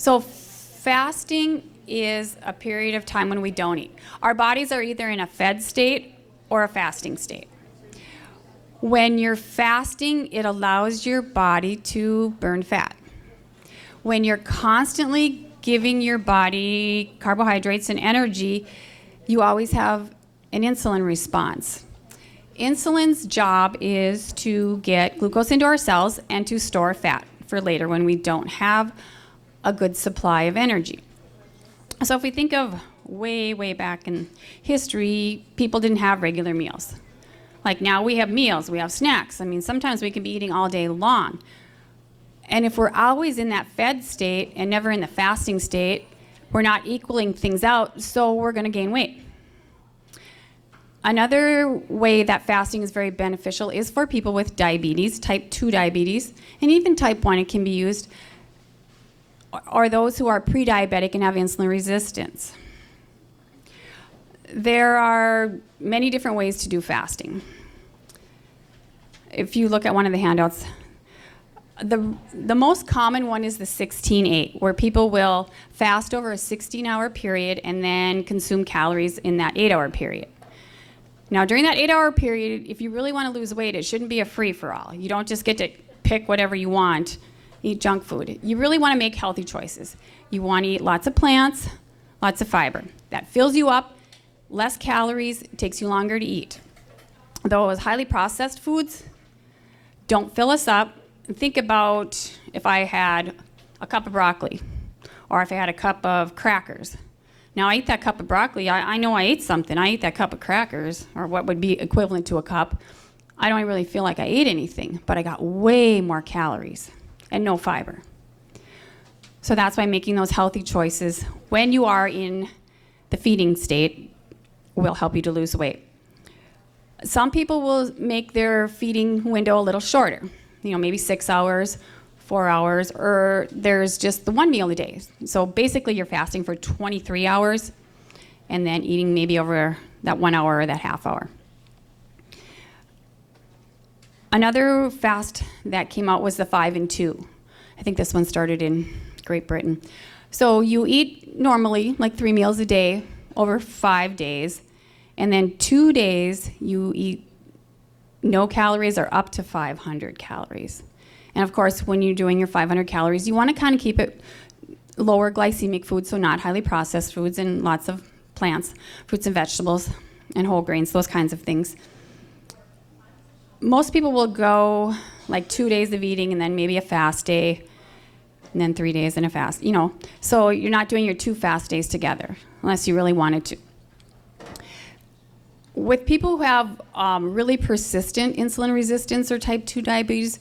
So fasting is a period of time when we don't eat. Our bodies are either in a fed state or a fasting state. When you're fasting, it allows your body to burn fat. When you're constantly giving your body carbohydrates and energy, you always have an insulin response. Insulin's job is to get glucose into our cells and to store fat for later when we don't have a good supply of energy. So if we think of way, way back in history, people didn't have regular meals. Like now we have meals, we have snacks. I mean, sometimes we can be eating all day long. And if we're always in that fed state and never in the fasting state, we're not equaling things out, so we're going to gain weight. Another way that fasting is very beneficial is for people with diabetes, type 2 diabetes, and even type 1 it can be used, or those who are pre-diabetic and have insulin resistance. There are many different ways to do fasting. If you look at one of the handouts, the most common one is the 16-8, where people will fast over a 16-hour period and then consume calories in that 8-hour period. Now, during that 8-hour period, if you really want to lose weight, it shouldn't be a free-for-all. You don't just get to pick whatever you want, eat junk food. You really want to make healthy choices. You want to eat lots of plants, lots of fiber. That fills you up, less calories, takes you longer to eat. Those highly processed foods don't fill us up. Think about if I had a cup of broccoli or if I had a cup of crackers. Now, I eat that cup of broccoli. I know I ate something. I eat that cup of crackers, or what would be equivalent to a cup. I don't really feel like I ate anything, but I got way more calories and no fiber. So that's why making those healthy choices when you are in the feeding state will help you to lose weight. Some people will make their feeding window a little shorter, maybe 6 hours, 4 hours, or there's just the one meal a day. So basically you're fasting for 23 hours and then eating maybe over that 1 hour or that half hour. Another fast that came out was the 5 and 2. I think this one started in Great Britain. So you eat normally like 3 meals a day over 5 days, and then 2 days you eat no calories or up to 500 calories. And of course, when you're doing your 500 calories, you want to kind of keep it lower glycemic foods, so not highly processed foods, and lots of plants, fruits and vegetables, and whole grains, those kinds of things. Most people will go like 2 days of eating and then maybe a fast day, and then 3 days and a fast, So you're not doing your 2 fast days together, unless you really wanted to. With people who have really persistent insulin resistance or type 2 diabetes,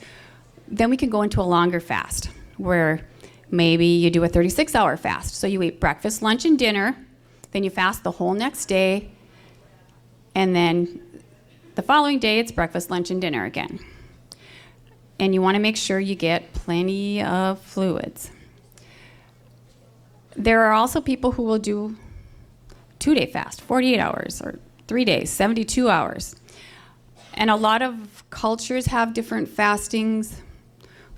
then we can go into a longer fast, where maybe you do a 36-hour fast. So you eat breakfast, lunch, and dinner, then you fast the whole next day, and then the following day it's breakfast, lunch, and dinner again. And you want to make sure you get plenty of fluids. There are also people who will do 2-day fast, 48 hours, or 3 days, 72 hours. And a lot of cultures have different fastings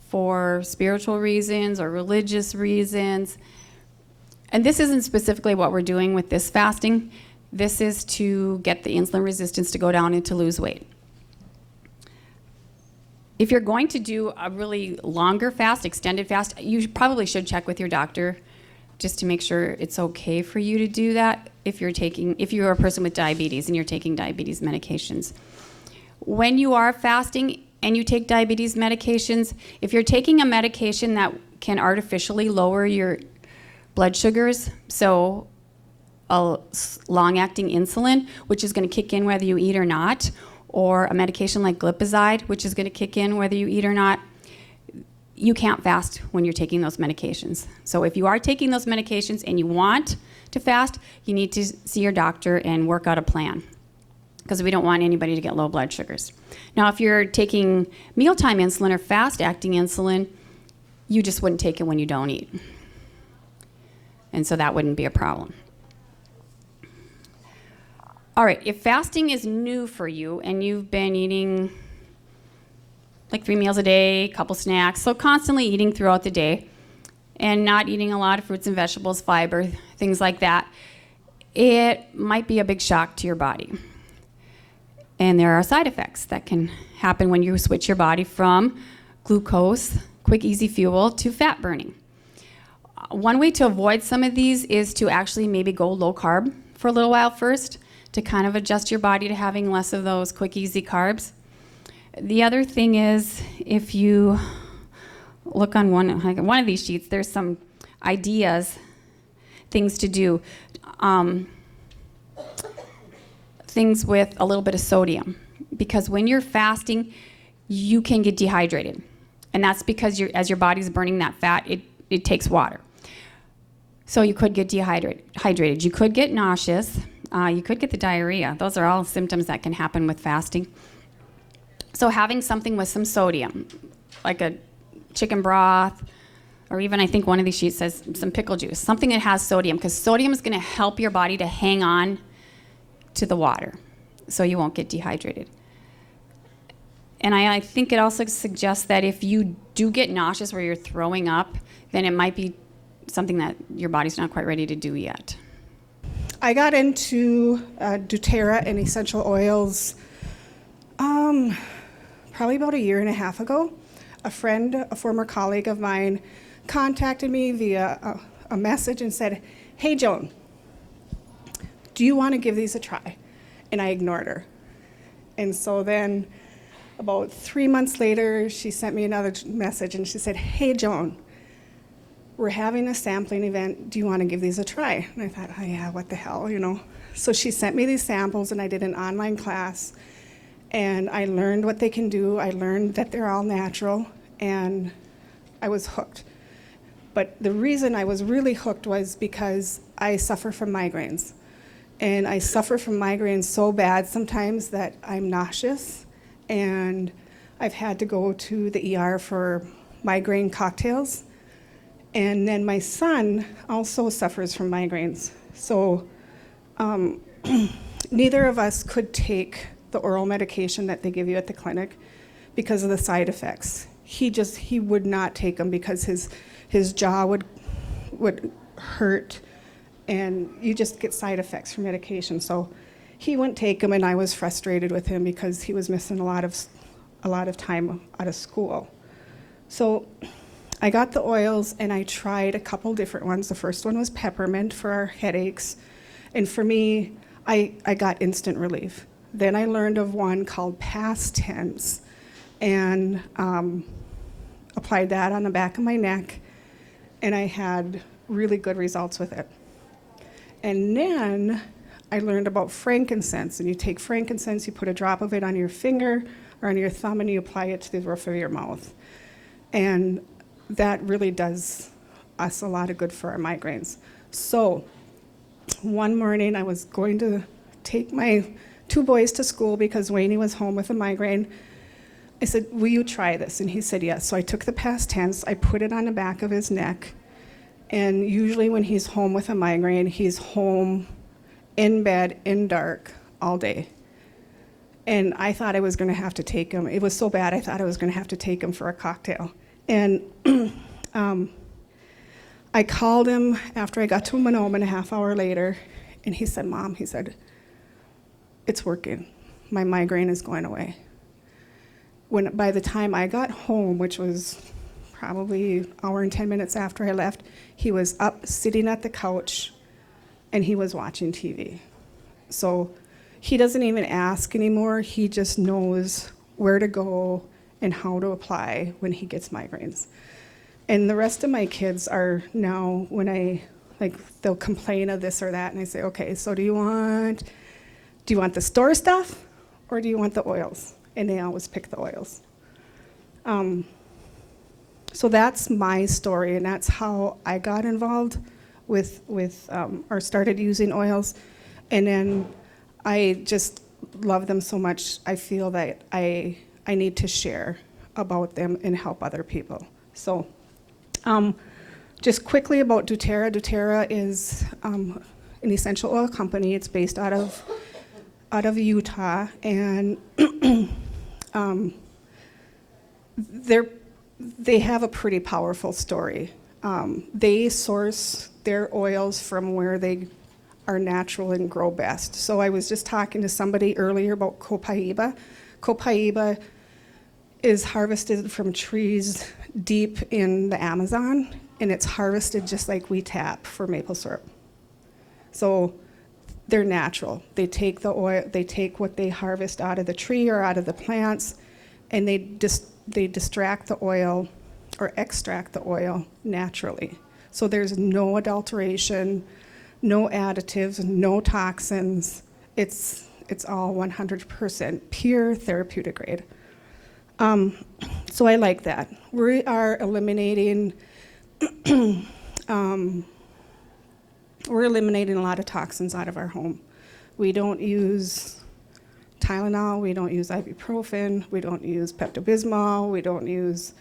for spiritual reasons or religious reasons. And this isn't specifically what we're doing with this fasting. This is to get the insulin resistance to go down and to lose weight. If you're going to do a really longer fast, extended fast, you probably should check with your doctor just to make sure it's okay for you to do that if you're a person with diabetes and you're taking diabetes medications. When you are fasting and you take diabetes medications, if you're taking a medication that can artificially lower your blood sugars, so a long-acting insulin, which is going to kick in whether you eat or not, or a medication like glipizide, which is going to kick in whether you eat or not, you can't fast when you're taking those medications. So if you are taking those medications and you want to fast, you need to see your doctor and work out a plan, because we don't want anybody to get low blood sugars. Now, if you're taking mealtime insulin or fast-acting insulin, you just wouldn't take it when you don't eat. And so that wouldn't be a problem. All right, if fasting is new for you and you've been eating like 3 meals a day, a couple snacks, so constantly eating throughout the day, and not eating a lot of fruits and vegetables, fiber, things like that, it might be a big shock to your body. And there are side effects that can happen when you switch your body from glucose, quick, easy fuel, to fat burning. One way to avoid some of these is to actually maybe go low carb for a little while first to kind of adjust your body to having less of those quick, easy carbs. The other thing is, if you look on one of these sheets, there's some ideas, things to do. Things with a little bit of sodium, because when you're fasting, you can get dehydrated, and that's because as your body's burning that fat, it takes water. So you could get dehydrated. You could get nauseous. You could get the diarrhea. Those are all symptoms that can happen with fasting. So having something with some sodium, like a chicken broth, or even I think one of these sheets says some pickle juice, something that has sodium, because sodium is going to help your body to hang on to the water so you won't get dehydrated. And I think it also suggests that if you do get nauseous where you're throwing up, then it might be something that your body's not quite ready to do yet. I got into doTERRA and essential oils probably about 1.5 years ago. A friend, a former colleague of mine, contacted me via a message and said, "Hey, Joan, do you want to give these a try?" And I ignored her. And so then about 3 months later, she sent me another message and she said, "Hey, Joan, we're having a sampling event. Do you want to give these a try?" And I thought, oh yeah, what the hell, you know? So she sent me these samples and I did an online class and I learned what they can do. I learned that they're all natural and I was hooked. But the reason I was really hooked was because I suffer from migraines. And I suffer from migraines so bad sometimes that I'm nauseous, and I've had to go to the ER for migraine cocktails. And then my son also suffers from migraines. So neither of us could take the oral medication that they give you at the clinic because of the side effects. He would not take them because his jaw would hurt, and you just get side effects from medication. So he wouldn't take them, and I was frustrated with him because he was missing a lot of time out of school. So I got the oils and I tried a couple different ones. The first one was peppermint for our headaches, and for me, I got instant relief. Then I learned of one called past tense and applied that on the back of my neck, and I had really good results with it. And then I learned about frankincense, and you take frankincense, you put a drop of it on your finger or on your thumb, and you apply it to the roof of your mouth. And that really does us a lot of good for our migraines. So one morning I was going to take my 2 boys to school because Wayne was home with a migraine. I said, "Will you try this?" And he said yes. So I took the past tense, I put it on the back of his neck, and usually when he's home with a migraine, he's home in bed, in dark, all day. And I thought I was going to have to take him. It was so bad, I thought I was going to have to take him for a cocktail. And I called him after I got to him home, and a half hour later, and he said, "Mom," he said, "it's working. My migraine is going away." By the time I got home, which was probably an hour and 10 minutes after I left, he was up sitting at the couch and he was watching TV. So he doesn't even ask anymore. He just knows where to go and how to apply when he gets migraines. And the rest of my kids are now, when they'll complain of this or that, and I say, "Okay, so do you want the store stuff or do you want the oils?" And they always pick the oils. So that's my story, and that's how I got involved with or started using oils. And then I just love them so much, I feel that I need to share about them and help other people. So just quickly about doTERRA. doTERRA is an essential oil company. It's based out of Utah, and they have a pretty powerful story. They source their oils from where they are natural and grow best. So I was just talking to somebody earlier about copaiba. Copaiba is harvested from trees deep in the Amazon, and it's harvested just like we tap for maple syrup. So they're natural. They take the oil, they take what they harvest out of the tree or out of the plants, and they distract the oil or extract the oil naturally. So there's no adulteration, no additives, no toxins. It's all 100% pure therapeutic grade. So I like that. We are eliminating we're eliminating a lot of toxins out of our home. We don't use Tylenol, we don't use ibuprofen, we don't use Pepto-Bismol, we don't use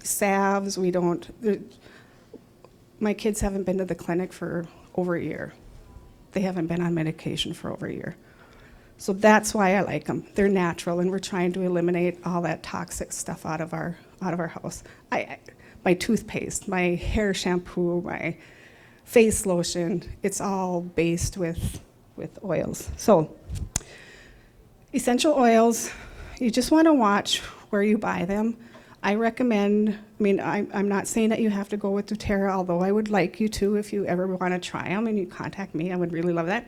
salves, my kids haven't been to the clinic for over a year. They haven't been on medication for over a year. So that's why I like them. They're natural, and we're trying to eliminate all that toxic stuff out of our house. My toothpaste, my hair shampoo, my face lotion, it's all based with oils. So essential oils, you just want to watch where you buy them. I recommend, I'm not saying that you have to go with doTERRA, although I would like you to if you ever want to try them and you contact me, I would really love that.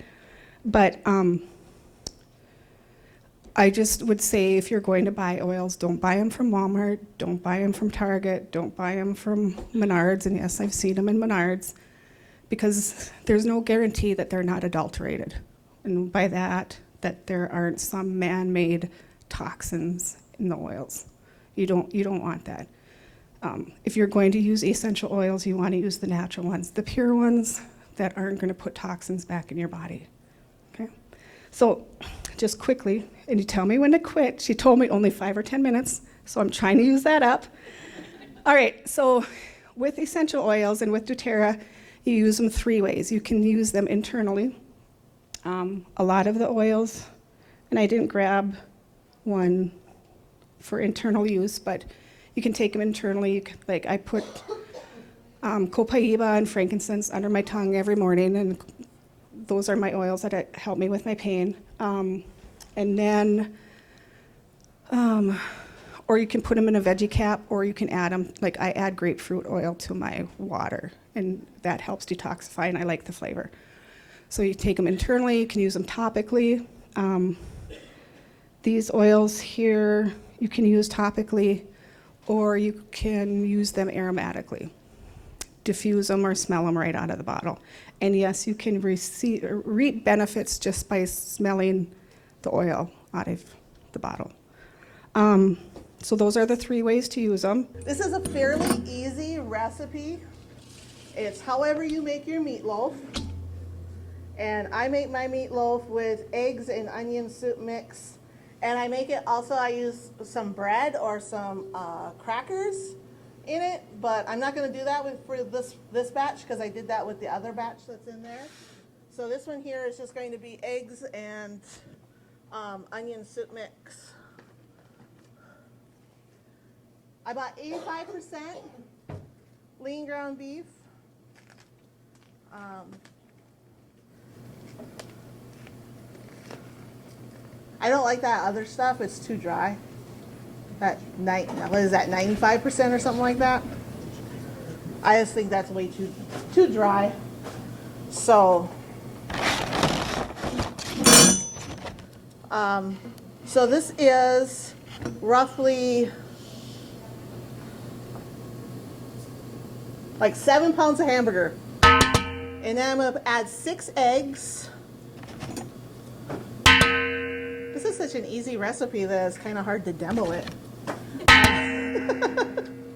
But I just would say if you're going to buy oils, don't buy them from Walmart, don't buy them from Target, don't buy them from Menards, and yes, I've seen them in Menards, because there's no guarantee that they're not adulterated. And by that there aren't some man-made toxins in the oils. You don't want that. If you're going to use essential oils, you want to use the natural ones, the pure ones that aren't going to put toxins back in your body. Okay? So just quickly, and you tell me when to quit. She told me only 5 or 10 minutes, so I'm trying to use that up. All right, so with essential oils and with doTERRA, you use them 3 ways. You can use them internally. A lot of the oils, and I didn't grab one for internal use, but you can take them internally. Like I put copaiba and frankincense under my tongue every morning, and those are my oils that help me with my pain. And then, or you can put them in a veggie cap, or you can add them, like I add grapefruit oil to my water, and that helps detoxify, and I like the flavor. So you take them internally, you can use them topically. These oils here, you can use topically, or you can use them aromatically. Diffuse them or smell them right out of the bottle. And yes, you can reap benefits just by smelling the oil out of the bottle. So those are the 3 ways to use them. This is a fairly easy recipe. It's however you make your meatloaf. And I make my meatloaf with eggs and onion soup mix. And I make it also, I use some bread or some crackers in it, but I'm not going to do that for this batch because I did that with the other batch that's in there. So this one here is just going to be eggs and onion soup mix. I bought 85% lean ground beef. I don't like that other stuff. It's too dry. What is that, 95% or something like that? I just think that's way too dry. So, so this is roughly like 7 pounds of hamburger. And then I'm going to add 6 eggs. This is such an easy recipe that it's kind of hard to demo it.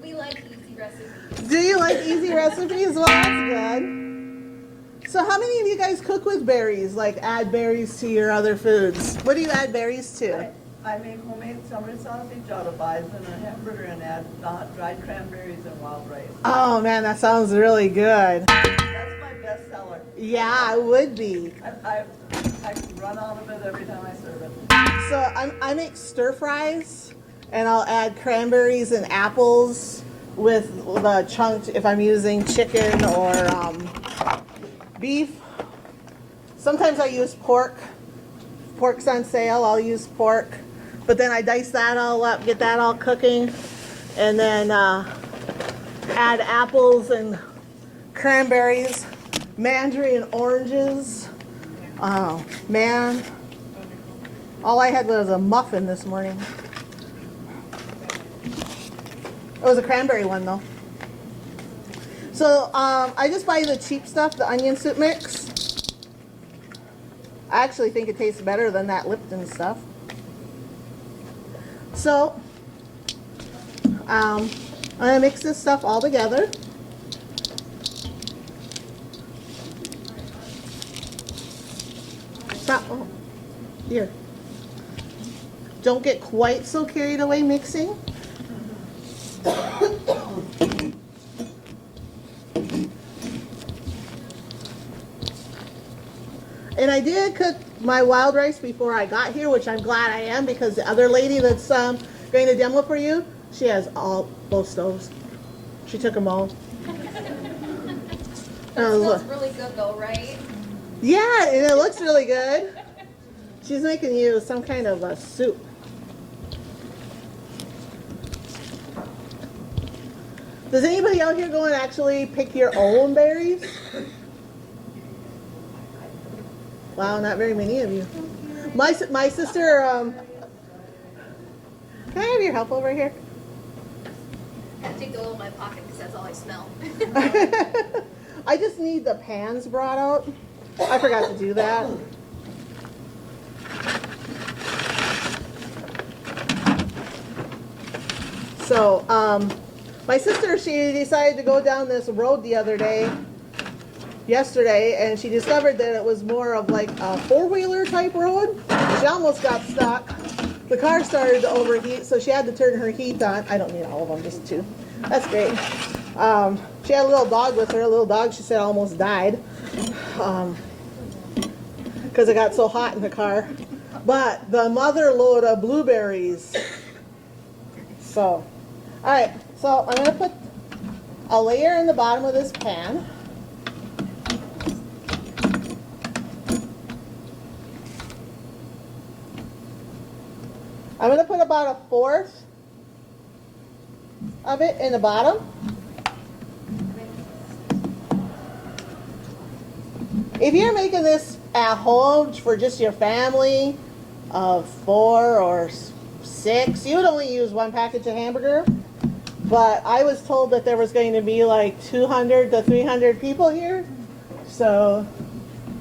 We like easy recipes. Do you like easy recipes? Well, that's good. So how many of you guys cook with berries, like add berries to your other foods? What do you add berries to? I make homemade summer sausage out of bison and hamburger and add dried cranberries and wild rice. Oh man, that sounds really good. That's my best seller. Yeah, it would be. I run out of it every time I serve it. So I make stir fries, and I'll add cranberries and apples with the chunks if I'm using chicken or beef. Sometimes I use pork. Pork's on sale, I'll use pork. But then I dice that all up, get that all cooking, and then add apples and cranberries, mandarin oranges. Oh, man. All I had was a muffin this morning. It was a cranberry one, though. So I just buy the cheap stuff, the onion soup mix. I actually think it tastes better than that Lipton stuff. So I'm going to mix this stuff all together. Stop. Oh, here. Don't get quite so carried away mixing. And I did cook my wild rice before I got here, which I'm glad I am, because the other lady that's going to demo for you, she has both stoves. She took them all. It smells really good though, right? Yeah, and it looks really good. She's making you some kind of a soup. Does anybody out here go and actually pick your own berries? Wow, not very many of you. My sister, can I have your help over here? I take the oil in my pocket because that's all I smell. I just need the pans brought out. I forgot to do that. So, my sister, she decided to go down this road the other day, yesterday, and she discovered that it was more of like a four-wheeler type road. She almost got stuck. The car started to overheat, so she had to turn her heat on. I don't need all of them, just two. That's great. She had a little dog with her. A little dog, she said, almost died because it got so hot in the car. But the mother load of blueberries. So, all right. So I'm going to put a layer in the bottom of this pan. I'm going to put about 1/4 of it in the bottom. If you're making this at home for just your family of 4 or 6, you would only use 1 package of hamburger. But I was told that there was going to be like 200 to 300 people here. So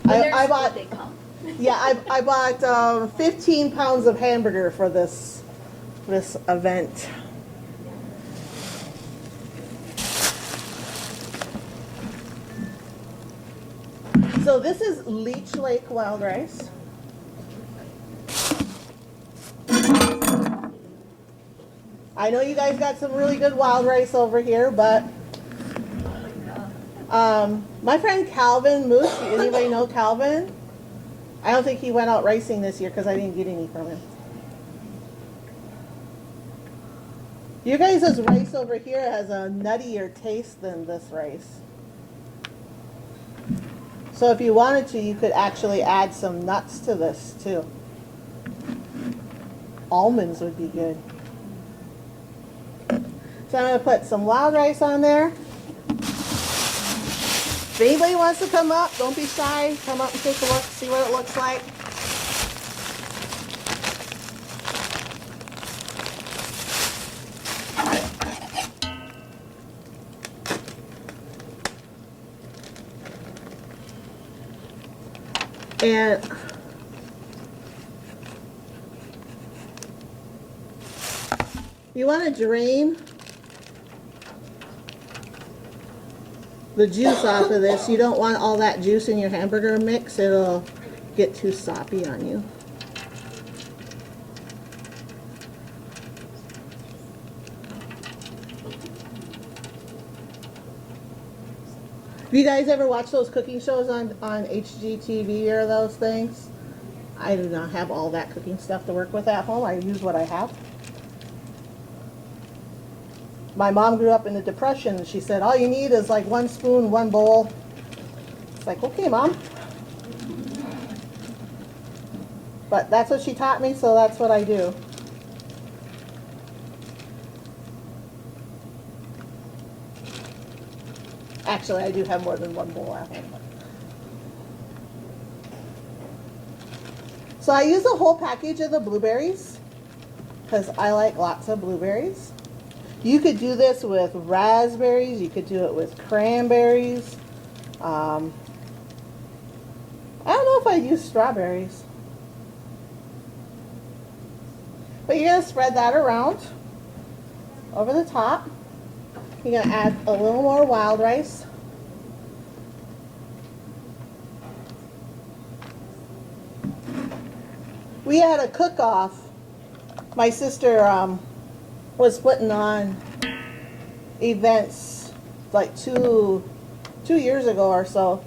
I bought... They come. Yeah, I bought 15 pounds of hamburger for this event. So this is Leech Lake wild rice. I know you guys got some really good wild rice over here, but my friend Calvin Moose, anybody know Calvin? I don't think he went out ricing this year because I didn't get any from him. You guys' rice over here has a nuttier taste than this rice. So if you wanted to, you could actually add some nuts to this too. Almonds would be good. So I'm going to put some wild rice on there. If anybody wants to come up, don't be shy. Come up and take a look, see what it looks like. And you want to drain the juice off of this. You don't want all that juice in your hamburger mix. It'll get too soppy on you. Have you guys ever watched those cooking shows on HGTV or those things? I do not have all that cooking stuff to work with at home. I use what I have. My mom grew up in the Depression, and she said, all you need is like 1 spoon, 1 bowl. It's like, okay, Mom. But that's what she taught me, so that's what I do. Actually, I do have more than 1 bowl at home. So I use a whole package of the blueberries because I like lots of blueberries. You could do this with raspberries. You could do it with cranberries. I don't know if I use strawberries. But you're going to spread that around over the top. You're going to add a little more wild rice. We had a cook-off. My sister was putting on events like two years ago or so.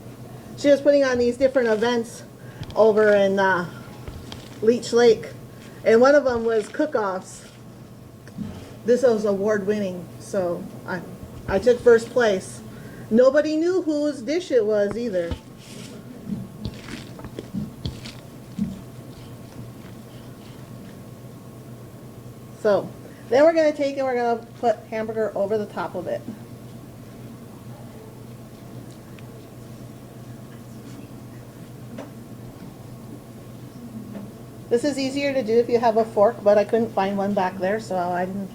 She was putting on these different events over in Leech Lake, and one of them was cook-offs. This was award-winning, so I took first place. Nobody knew whose dish it was either. So then we're going to take and we're going to put hamburger over the top of it. This is easier to do if you have a fork, but I couldn't find one back there, so I didn't.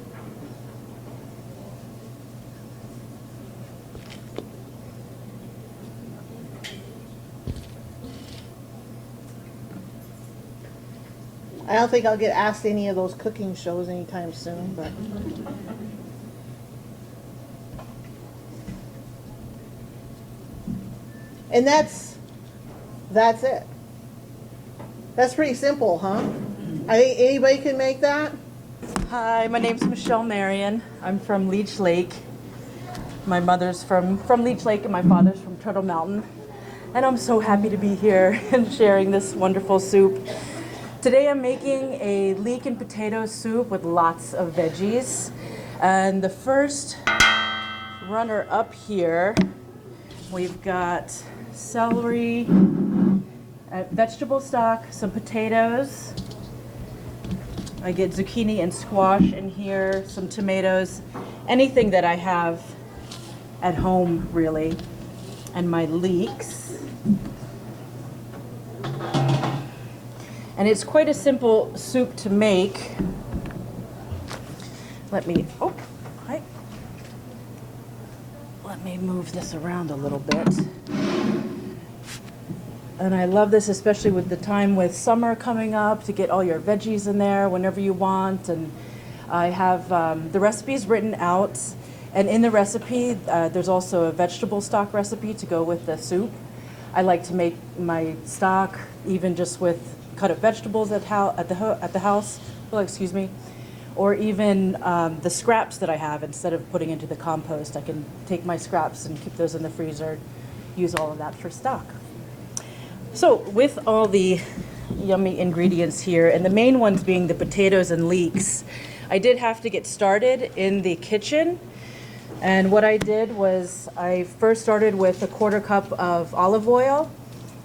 I don't think I'll get asked any of those cooking shows anytime soon, but. And that's it. That's pretty simple, huh? I think anybody can make that. Hi, my name's Michelle Marion. I'm from Leech Lake. My mother's from Leech Lake and my father's from Turtle Mountain. And I'm so happy to be here and sharing this wonderful soup. Today I'm making a leek and potato soup with lots of veggies. And the first runner up here, we've got celery, vegetable stock, some potatoes. I get zucchini and squash in here, some tomatoes, anything that I have at home really, and my leeks. And it's quite a simple soup to make. Let me move this around a little bit. And I love this, especially with the time with summer coming up, to get all your veggies in there whenever you want. And I have the recipes written out. And in the recipe, there's also a vegetable stock recipe to go with the soup. I like to make my stock even just with cut up vegetables at the house. Well, excuse me. Or even the scraps that I have, instead of putting into the compost, I can take my scraps and keep those in the freezer, use all of that for stock. So with all the yummy ingredients here, and the main ones being the potatoes and leeks, I did have to get started in the kitchen. And what I did was I first started with a 1/4 cup of olive oil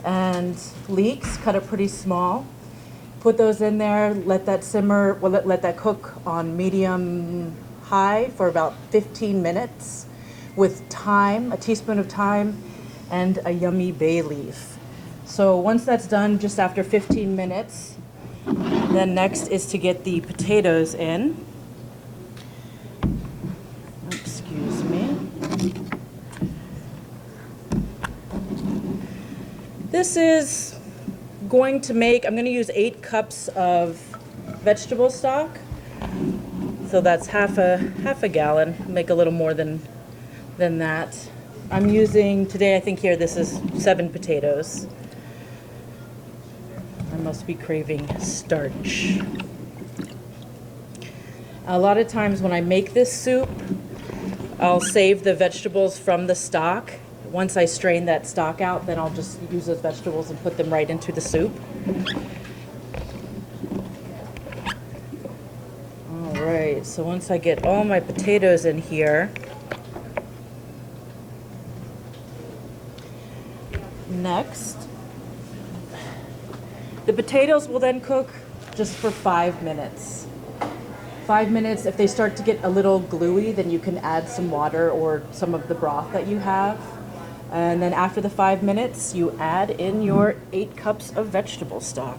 and leeks, cut it pretty small. Put those in there, let that simmer, well, let that cook on medium high for about 15 minutes with thyme, a teaspoon of thyme, and a yummy bay leaf. So once that's done, just after 15 minutes, then next is to get the potatoes in. Excuse me. This is going to make, I'm going to use 8 cups of vegetable stock. So that's half a gallon, make a little more than that. I'm using, today I think here this is 7 potatoes. I must be craving starch. A lot of times when I make this soup, I'll save the vegetables from the stock. Once I strain that stock out, then I'll just use those vegetables and put them right into the soup. All right. right, so once I get all my potatoes in here, next, the potatoes will then cook just for 5 minutes. 5 minutes. If they start to get a little gluey, then you can add some water or some of the broth that you have. And then after the 5 minutes, you add in your 8 cups of vegetable stock.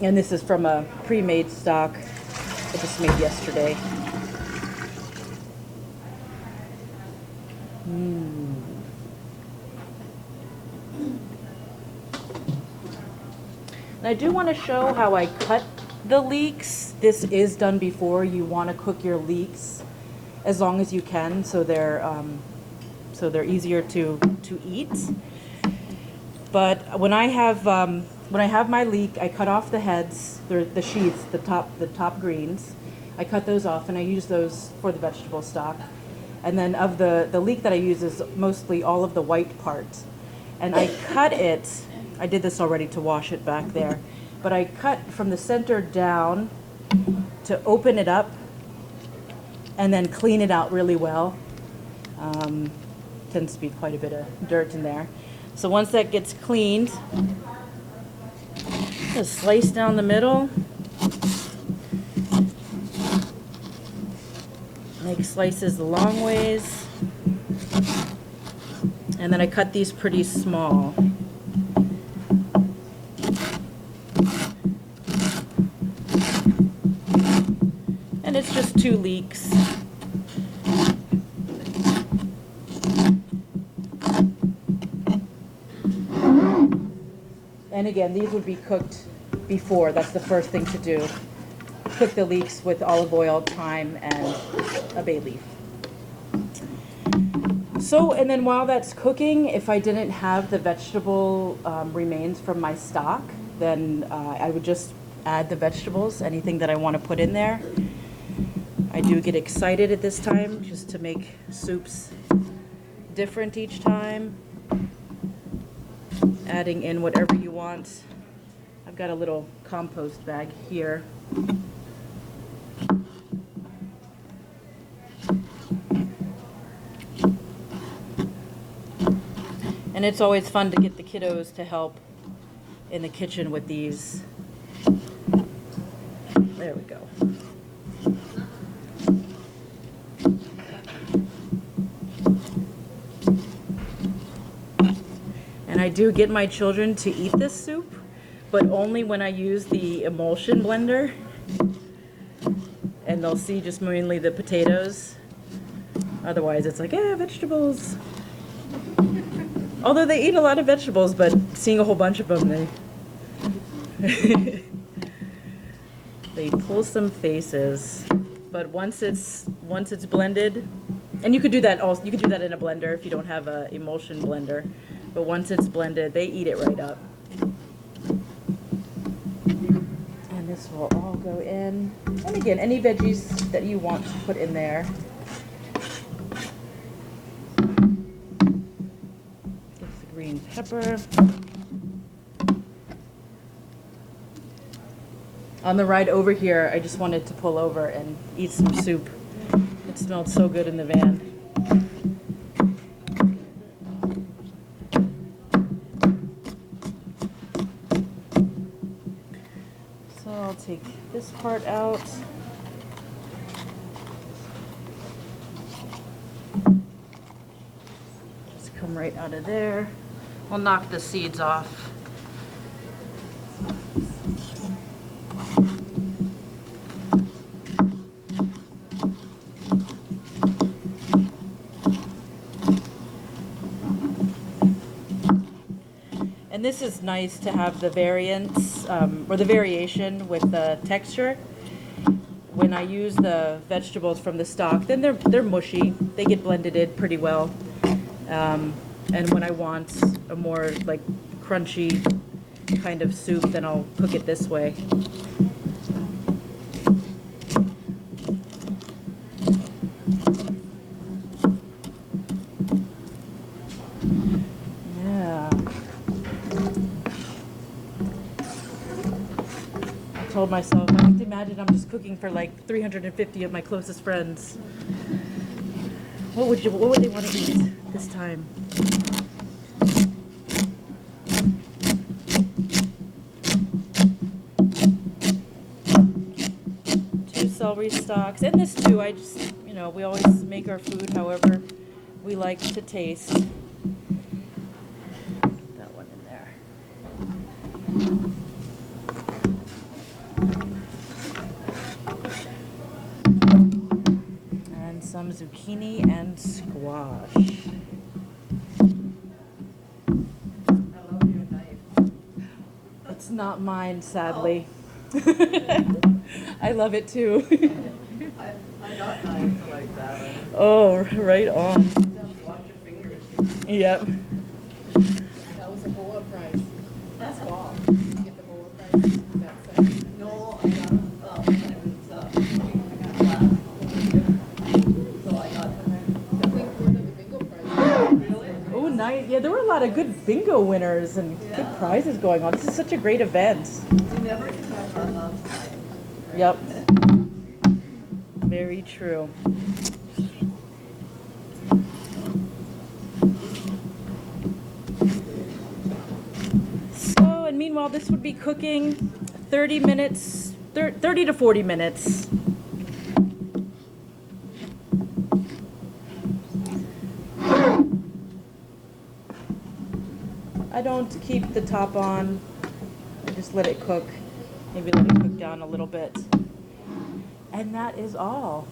And this is from a pre-made stock I just made yesterday. And I do want to show how I cut the leeks. This is done before. You want to cook your leeks as long as you can, so they're easier to eat. But when I have my leek, I cut off the heads, the sheaths, the top greens. I cut those off, and I use those for the vegetable stock. And then of the leek that I use is mostly all of the white part. And I cut it. I did this already to wash it back there, but I cut from the center down to open it up and then clean it out really well. Tends to be quite a bit of dirt in there. So once that gets cleaned, just slice down the middle, make slices the long ways, and then I cut these pretty small. And it's just 2 leeks. And again, these would be cooked before. That's the first thing to do. Cook the leeks with olive oil, thyme, and a bay leaf. So, and then while that's cooking, if I didn't have the vegetable remains from my stock, then I would just add the vegetables, anything that I want to put in there. I do get excited at this time just to make soups different each time. Adding in whatever you want. I've got a little compost bag here. And it's always fun to get the kiddos to help in the kitchen with these. There we go. And I do get my children to eat this soup, but only when I use the emulsion blender. And they'll see just mainly the potatoes. Otherwise, it's like, vegetables. Although they eat a lot of vegetables, but seeing a whole bunch of them, they pull some faces. But once it's blended, and you could do that also. You could do that in a blender if you don't have an emulsion blender. But once it's blended, they eat it right up. And this will all go in. And again, any veggies that you want to put in there. Just the green pepper. On the ride over here, I just wanted to pull over and eat some soup. It smelled so good in the van. So I'll take this part out. Just come right out of there. We'll knock the seeds off. And this is nice to have the variance or the variation with the texture. When I use the vegetables from the stock, then they're mushy. They get blended in pretty well. And when I want a more like crunchy kind of soup, then I'll cook it this way. told myself, I have to imagine I'm just cooking for like 350 of my closest friends. What would they want to eat this time? Two celery stalks, and this too. I just, we always make our food however we like to taste. That one in there. And some zucchini and squash. I love your knife. It's not mine, sadly. I love it too. I got knives like that. Oh, right on. Just watch your fingers. Yep. That was a HOWAH prize. That's all. Get the HOWAH prize. That's it. No, I got, it was, I got glass. So I got, I think we're the bingo prize. really? Oh, nice. Yeah, there were a lot of good bingo winners and good prizes going on. This is such a great event. You never can have enough. Yep. Very true. So, and meanwhile, this would be cooking 30 minutes, 30 to 40 minutes. I don't keep the top on. I just let it cook. Maybe let it cook down a little bit. And that is all.